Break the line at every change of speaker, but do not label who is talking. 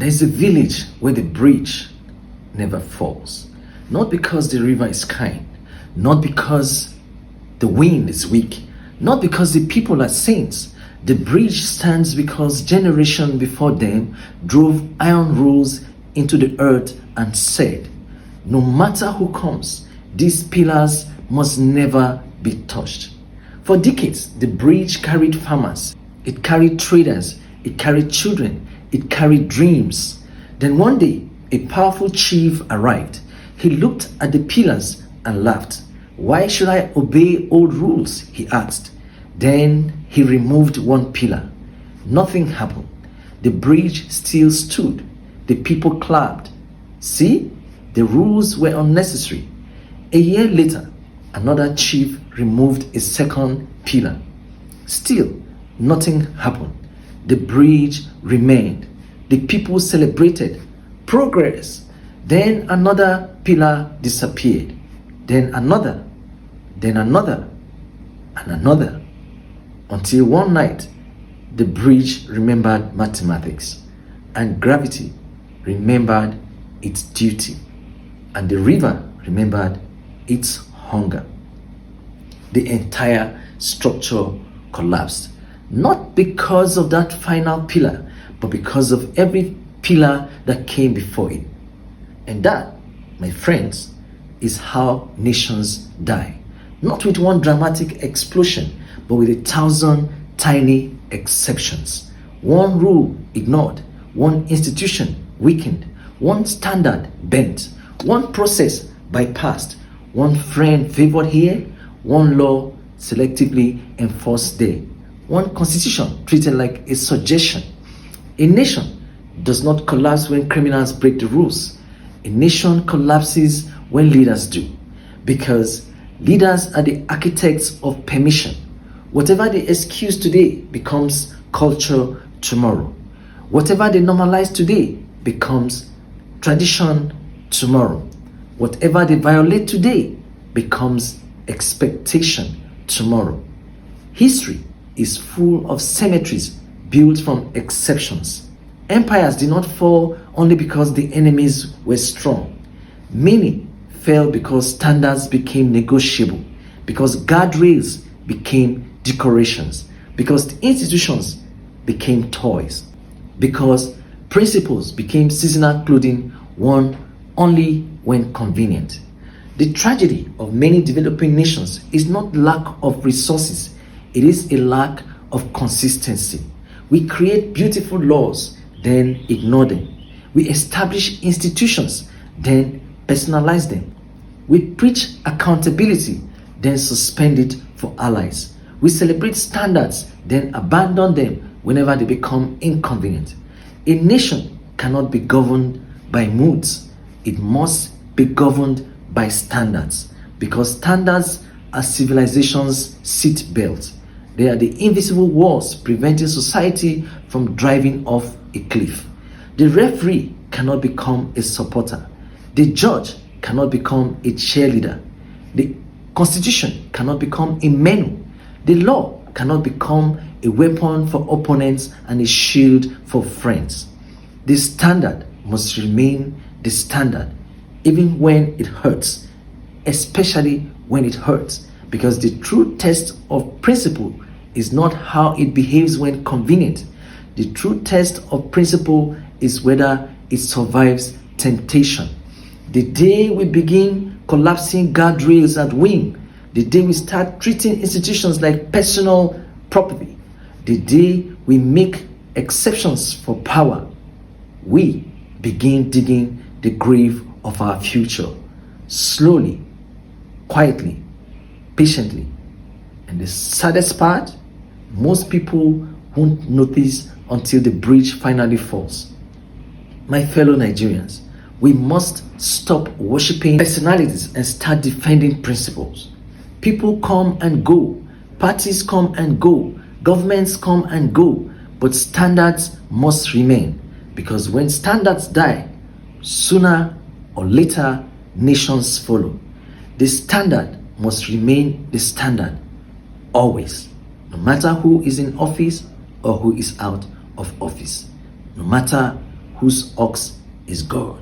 There's a village where the bridge never falls. Not because the river is kind, not because the wind is weak, not because the people are saints. The bridge stands because generation before them drove iron rules into the earth and said, no matter who comes, these pillars must never be touched. For decades, the bridge carried farmers, it carried traders, it carried children, it carried dreams. Then one day, a powerful chief arrived. He looked at the pillars and laughed. Why should I obey old rules? He asked. Then he removed one pillar. Nothing happened. The bridge still stood. The people clapped. See, the rules were unnecessary. A year later, another chief removed a second pillar. Still, nothing happened. The bridge remained. The people celebrated progress. Then another pillar disappeared. Then another, and another. Until one night, the bridge remembered mathematics, and gravity remembered its duty, and the river remembered its hunger. The entire structure collapsed, not because of that final pillar, but because of every pillar that came before it. And that, my friends, is how nations die. Not with one dramatic explosion, but with 1,000 tiny exceptions. One rule ignored, one institution weakened, one standard bent, one process bypassed, one friend favored here, one law selectively enforced there, one constitution treated like a suggestion. A nation does not collapse when criminals break the rules. A nation collapses when leaders do, because leaders are the architects of permission. Whatever they excuse today becomes culture tomorrow. Whatever they normalize today becomes tradition tomorrow. Whatever they violate today becomes expectation tomorrow. History is full of cemeteries built from exceptions. Empires did not fall only because the enemies were strong. Many fell because standards became negotiable, because guardrails became decorations, because the institutions became toys, because principles became seasonal clothing worn only when convenient. The tragedy of many developing nations is not lack of resources, it is a lack of consistency. We create beautiful laws, then ignore them. We establish institutions, then personalize them. We preach accountability, then suspend it for allies. We celebrate standards, then abandon them whenever they become inconvenient. A nation cannot be governed by moods. It must be governed by standards, because standards are civilization's seat belt. They are the invisible walls preventing society from driving off a cliff. The referee cannot become a supporter. The judge cannot become a cheerleader. The constitution cannot become a menu. The law cannot become a weapon for opponents and a shield for friends. The standard must remain the standard, even when it hurts, especially when it hurts, because the true test of principle is not how it behaves when convenient. The true test of principle is whether it survives temptation. The day we begin collapsing guardrails at whim, the day we start treating institutions like personal property, the day we make exceptions for power, we begin digging the grave of our future, slowly, quietly, patiently. And the saddest part, most people won't notice until the bridge finally falls. My fellow Nigerians, we must stop worshipping personalities and start defending principles. People come and go, parties come and go, governments come and go, but standards must remain, because when standards die, sooner or later nations follow. The standard must remain the standard, always, no matter who is in office or who is out of office, no matter whose ox is God.